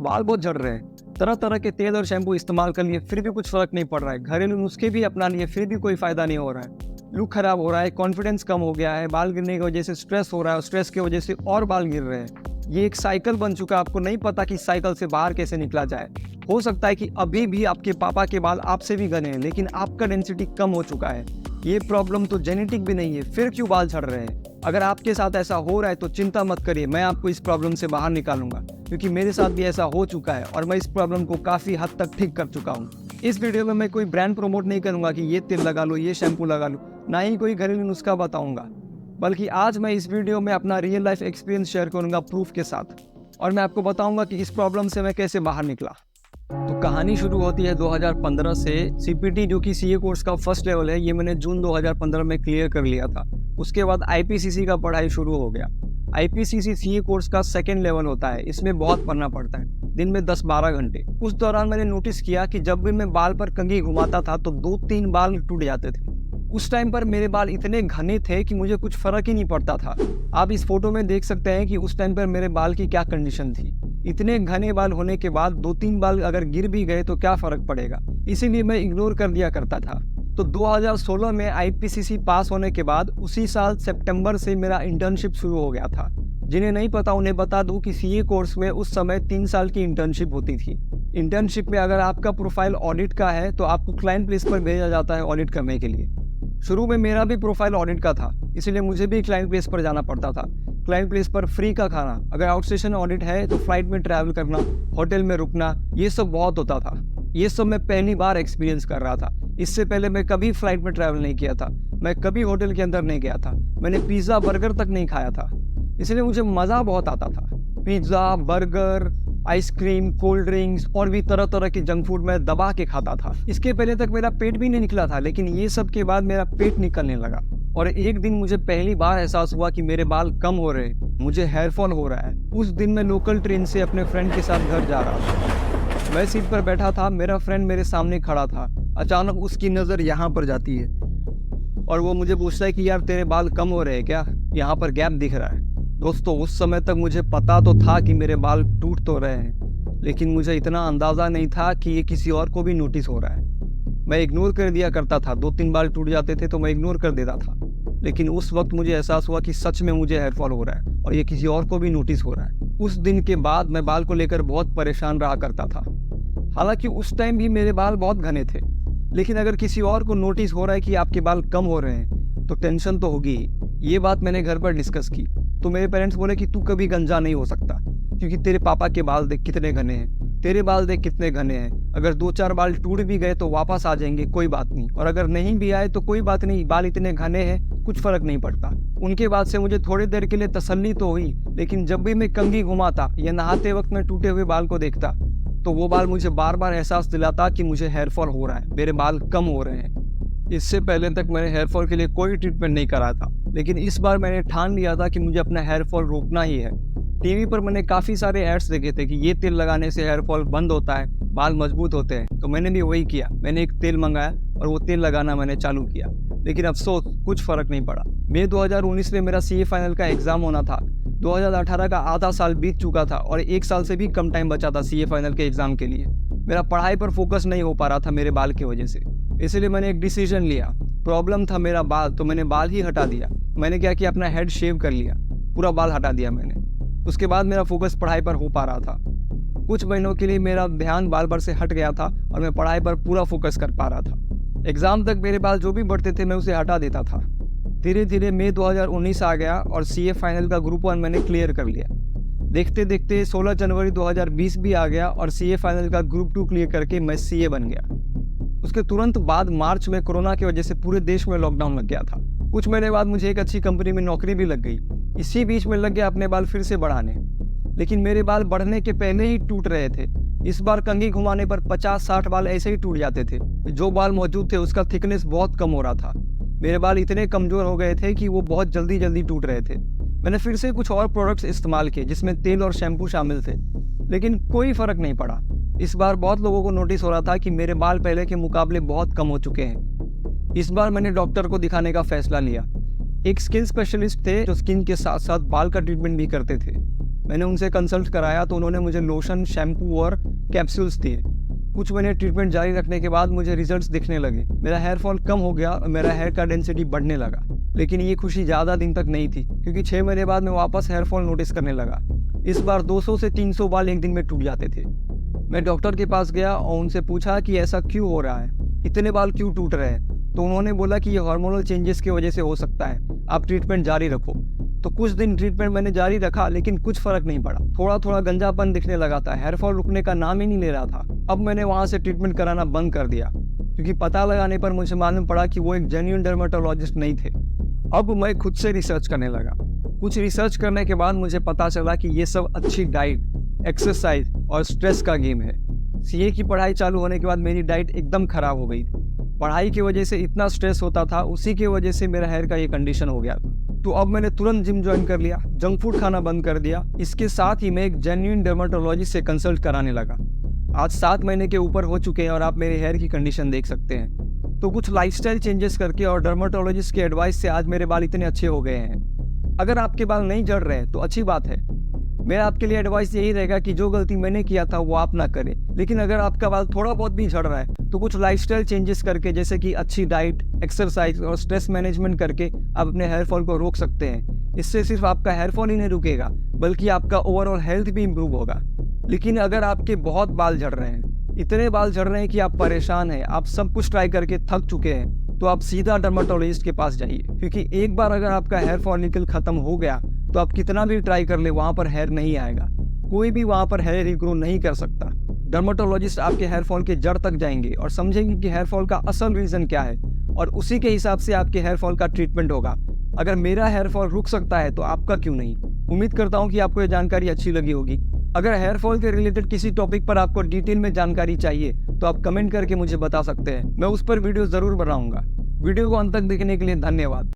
बाल बहुत झड़ रहे हैं, तरह तरह के तेल और शैम्पू इस्तेमाल कर लिए फिर भी कुछ फर्क नहीं पड़ रहा है, घरेलू नुस्खे भी अपना लिए फिर भी कोई फायदा नहीं हो रहा है, लुक खराब हो रहा है, कॉन्फिडेंस कम हो गया है, बाल गिरने की वजह से स्ट्रेस हो रहा है और स्ट्रेस की वजह से और बाल गिर रहे हैं। ये एक साइकिल बन चुका है, आपको नहीं पता कि साइकिल से बाहर कैसे निकला जाए। हो सकता है कि अभी भी आपके पापा के बाल आपसे भी घने हैं लेकिन आपका डेंसिटी कम हो चुका है। ये प्रॉब्लम तो जेनेटिक भी नहीं है, फिर क्यों बाल झड़ रहे हैं? अगर आपके साथ ऐसा हो रहा है तो चिंता मत करिए, मैं आपको इस प्रॉब्लम से बाहर निकालूंगा, क्योंकि मेरे साथ भी ऐसा हो चुका है और मैं इस प्रॉब्लम को काफ़ी हद तक ठीक कर चुका हूँ। इस वीडियो में मैं कोई ब्रांड प्रमोट नहीं करूँगा कि ये तेल लगा लो, ये शैम्पू लगा लो, ना ही कोई घरेलू नुस्खा बताऊँगा, बल्कि आज मैं इस वीडियो में अपना रियल लाइफ एक्सपीरियंस शेयर करूँगा प्रूफ के साथ, और मैं आपको बताऊँगा कि इस प्रॉब्लम से मैं कैसे बाहर निकला। तो कहानी शुरू होती है 2015 से। सीपीटी जो कि सीए कोर्स का फर्स्ट लेवल है, ये मैंने जून 2015 में क्लियर कर लिया था। उसके बाद आईपीसीसी का पढ़ाई शुरू हो गया। आईपीसीसी सीए कोर्स का सेकेंड लेवल होता है, इसमें बहुत पढ़ना पड़ता है, दिन में 10-12 घंटे। उस दौरान मैंने नोटिस किया कि जब भी मैं बाल पर कंघी घुमाता था तो 2-3 बाल टूट जाते थे। उस टाइम पर मेरे बाल इतने घने थे कि मुझे कुछ फर्क ही नहीं पड़ता था। आप इस फोटो में देख सकते हैं कि उस टाइम पर मेरे बाल की क्या कंडीशन थी। इतने घने बाल होने के बाद 2-3 बाल अगर गिर भी गए तो क्या फर्क पड़ेगा, इसीलिए मैं इग्नोर कर दिया करता था। तो 2016 में आईपीसीसी पास होने के बाद उसी साल सितंबर से मेरा इंटर्नशिप शुरू हो गया था। जिन्हें नहीं पता उन्हें बता दूं कि सीए कोर्स में उस समय 3 साल की इंटर्नशिप होती थी। इंटर्नशिप में अगर आपका प्रोफाइल ऑडिट का है तो आपको क्लाइंट प्लेस पर भेजा जाता है ऑडिट करने के लिए। शुरू में मेरा भी प्रोफाइल ऑडिट का था, इसलिए मुझे भी क्लाइंट प्लेस पर जाना पड़ता था। क्लाइंट प्लेस पर फ्री का खाना, अगर आउटस्टेशन ऑडिट है तो फ्लाइट में ट्रैवल करना, होटल में रुकना, ये सब बहुत होता था। ये सब मैं पहली बार एक्सपीरियंस कर रहा था। इससे पहले मैं कभी फ्लाइट में ट्रैवल नहीं किया था, मैं कभी होटल के अंदर नहीं गया था, मैंने पिज़्ज़ा बर्गर तक नहीं खाया था, इसलिए मुझे मज़ा बहुत आता था। Pizza, burger, ice cream, cold drinks और भी तरह तरह के जंक फूड मैं दबा के खाता था। इसके पहले तक मेरा पेट भी नहीं निकला था, लेकिन ये सब के बाद मेरा पेट निकलने लगा। और एक दिन मुझे पहली बार एहसास हुआ कि मेरे बाल कम हो रहे हैं, मुझे हेयर फॉल हो रहा है। उस दिन मैं लोकल ट्रेन से अपने फ्रेंड के साथ घर जा रहा था। मैं सीट पर बैठा था, मेरा फ्रेंड मेरे सामने खड़ा था। अचानक उसकी नज़र यहाँ पर जाती है और वो मुझे पूछता है कि यार तेरे बाल कम हो रहे हैं क्या, यहाँ पर गैप दिख रहा है। दोस्तों, उस समय तक मुझे पता तो था कि मेरे बाल टूट तो रहे हैं, लेकिन मुझे इतना अंदाज़ा नहीं था कि ये किसी और को भी नोटिस हो रहा है। मैं इग्नोर कर दिया करता था, 2-3 बाल टूट जाते थे तो मैं इग्नोर कर देता था, लेकिन उस वक्त मुझे एहसास हुआ कि सच में मुझे हेयर फॉल हो रहा है और ये किसी और को भी नोटिस हो रहा है। उस दिन के बाद मैं बाल को लेकर बहुत परेशान रहा करता था। हालांकि उस टाइम भी मेरे बाल बहुत घने थे, लेकिन अगर किसी और को नोटिस हो रहा है कि आपके बाल कम हो रहे हैं तो टेंशन तो होगी ही। ये बात मैंने घर पर डिस्कस की तो मेरे पेरेंट्स बोले कि तू कभी गंजा नहीं हो सकता, क्योंकि तेरे पापा के बाल देख कितने घने हैं, तेरे बाल देख कितने घने हैं। अगर 2-4 बाल टूट भी गए तो वापस आ जाएंगे, कोई बात नहीं, और अगर नहीं भी आए तो कोई बात नहीं, बाल इतने घने हैं, कुछ फर्क नहीं पड़ता। उनके बाद से मुझे थोड़ी देर के लिए तसल्ली तो हुई, लेकिन जब भी मैं कंघी घुमाता या नहाते वक्त मैं टूटे हुए बाल को देखता तो वो बाल मुझे बार बार एहसास दिलाता कि मुझे हेयर फॉल हो रहा है, मेरे बाल कम हो रहे हैं। इससे पहले तक मैंने हेयर फॉल के लिए कोई ट्रीटमेंट नहीं करा था, लेकिन इस बार मैंने ठान लिया था कि मुझे अपना हेयर फॉल रोकना ही है। टीवी पर मैंने काफ़ी सारे एड्स देखे थे कि ये तेल लगाने से हेयर फॉल बंद होता है, बाल मजबूत होते हैं, तो मैंने भी वही किया। मैंने एक तेल मंगाया और वो तेल लगाना मैंने चालू किया, लेकिन अफसोस कुछ फ़र्क नहीं पड़ा। मई 2019 में मेरा सीए फाइनल का एग्ज़ाम होना था। 2018 का आधा साल बीत चुका था और 1 साल से भी कम टाइम बचा था सीए फाइनल के एग्ज़ाम के लिए। मेरा पढ़ाई पर फोकस नहीं हो पा रहा था मेरे बाल की वजह से, इसलिए मैंने एक डिसीजन लिया। प्रॉब्लम था मेरा बाल, तो मैंने बाल ही हटा दिया। मैंने क्या किया, अपना हेड शेव कर लिया, पूरा बाल हटा दिया मैंने। उसके बाद मेरा फोकस पढ़ाई पर हो पा रहा था। कुछ महीनों के लिए मेरा ध्यान बाल पर से हट गया था और मैं पढ़ाई पर पूरा फोकस कर पा रहा था। एग्ज़ाम तक मेरे बाल जो भी बढ़ते थे मैं उसे हटा देता था। धीरे धीरे मई 2019 आ गया और सीए फाइनल का ग्रुप 1 मैंने क्लियर कर लिया। देखते देखते 16 जनवरी 2020 भी आ गया और सीए फाइनल का ग्रुप 2 क्लियर करके मैं सीए बन गया। उसके तुरंत बाद मार्च में कोरोना की वजह से पूरे देश में लॉकडाउन लग गया था। कुछ महीने बाद मुझे एक अच्छी कंपनी में नौकरी भी लग गई। इसी बीच में लग गया अपने बाल फिर से बढ़ाने, लेकिन मेरे बाल बढ़ने के पहले ही टूट रहे थे। इस बार कंघी घुमाने पर 50-60 बाल ऐसे ही टूट जाते थे। जो बाल मौजूद थे उसका थिकनेस बहुत कम हो रहा था। मेरे बाल इतने कमज़ोर हो गए थे कि वो बहुत जल्दी जल्दी टूट रहे थे। मैंने फिर से कुछ और प्रोडक्ट्स इस्तेमाल किए जिसमें तेल और शैम्पू शामिल थे, लेकिन कोई फ़र्क नहीं पड़ा। इस बार बहुत लोगों को नोटिस हो रहा था कि मेरे बाल पहले के मुकाबले बहुत कम हो चुके हैं। इस बार मैंने डॉक्टर को दिखाने का फैसला लिया। एक स्किन स्पेशलिस्ट थे जो स्किन के साथ साथ बाल का ट्रीटमेंट भी करते थे। मैंने उनसे कंसल्ट कराया तो उन्होंने मुझे लोशन, शैम्पू और कैप्सूल्स दिए। कुछ महीने ट्रीटमेंट जारी रखने के बाद मुझे रिजल्ट्स दिखने लगे। मेरा हेयर फॉल कम हो गया और मेरा हेयर का डेंसिटी बढ़ने लगा। लेकिन ये खुशी ज़्यादा दिन तक नहीं थी, क्योंकि 6 महीने बाद मैं वापस हेयर फॉल नोटिस करने लगा। इस बार 200 से 300 बाल एक दिन में टूट जाते थे। मैं डॉक्टर के पास गया और उनसे पूछा कि ऐसा क्यों हो रहा है, इतने बाल क्यों टूट रहे हैं। तो उन्होंने बोला कि ये हार्मोनल चेंजेस की वजह से हो सकता है, आप ट्रीटमेंट जारी रखो। तो कुछ दिन ट्रीटमेंट मैंने जारी रखा, लेकिन कुछ फर्क नहीं पड़ा। थोड़ा थोड़ा गंजापन दिखने लगा था, हेयर फॉल रुकने का नाम ही नहीं ले रहा था। अब मैंने वहाँ से ट्रीटमेंट कराना बंद कर दिया, क्योंकि पता लगाने पर मुझे मालूम पड़ा कि वो एक जेन्युइन डर्मेटोलॉजिस्ट नहीं थे। अब मैं खुद से रिसर्च करने लगा। कुछ रिसर्च करने के बाद मुझे पता चला कि ये सब अच्छी डाइट, एक्सरसाइज और स्ट्रेस का गेम है। सीए की पढ़ाई चालू होने के बाद मेरी डाइट एकदम खराब हो गई थी। पढ़ाई की वजह से इतना स्ट्रेस होता था, उसी की वजह से मेरा हेयर का ये कंडीशन हो गया था। तो अब मैंने तुरंत जिम ज्वाइन कर लिया, जंक फूड खाना बंद कर दिया। इसके साथ ही मैं एक जेन्युइन डर्मेटोलॉजिस्ट से कंसल्ट कराने लगा। आज 7 महीने के ऊपर हो चुके हैं और आप मेरे हेयर की कंडीशन देख सकते हैं। तो कुछ लाइफस्टाइल चेंजेस करके और डर्मेटोलॉजिस्ट के एडवाइस से आज मेरे बाल इतने अच्छे हो गए हैं। अगर आपके बाल नहीं झड़ रहे तो अच्छी बात है। मेरा आपके लिए एडवाइस यही रहेगा कि जो गलती मैंने किया था वो आप ना करें। लेकिन अगर आपका बाल थोड़ा बहुत भी झड़ रहा है तो कुछ लाइफस्टाइल चेंजेस करके, जैसे कि अच्छी डाइट, एक्सरसाइज और स्ट्रेस मैनेजमेंट करके आप अपने हेयर फॉल को रोक सकते हैं। इससे सिर्फ आपका हेयर फॉल ही नहीं रुकेगा, बल्कि आपका ओवरऑल हेल्थ भी इम्प्रूव होगा। लेकिन अगर आपके बहुत बाल झड़ रहे हैं, इतने बाल झड़ रहे हैं कि आप परेशान हैं, आप सब कुछ ट्राई करके थक चुके हैं, तो आप सीधा डर्मेटोलॉजिस्ट के पास जाइए। क्योंकि एक बार अगर आपका हेयर फॉलिकल खत्म हो गया तो आप कितना भी ट्राई कर ले, वहाँ पर हेयर नहीं आएगा। कोई भी वहाँ पर हेयर रिग्रो नहीं कर सकता। डर्मेटोलॉजिस्ट आपके हेयर फॉल के जड़ तक जाएंगे और समझेंगे कि हेयर फॉल का असल रीज़न क्या है, और उसी के हिसाब से आपके हेयर फॉल का ट्रीटमेंट होगा। अगर मेरा हेयर फॉल रुक सकता है तो आपका क्यों नहीं। उम्मीद करता हूँ कि आपको ये जानकारी अच्छी लगी होगी। अगर हेयर फॉल के रिलेटेड किसी टॉपिक पर आपको डिटेल में जानकारी चाहिए तो आप कमेंट करके मुझे बता सकते हैं, मैं उस पर वीडियो ज़रूर बनाऊंगा। वीडियो को अंत तक देखने के लिए धन्यवाद।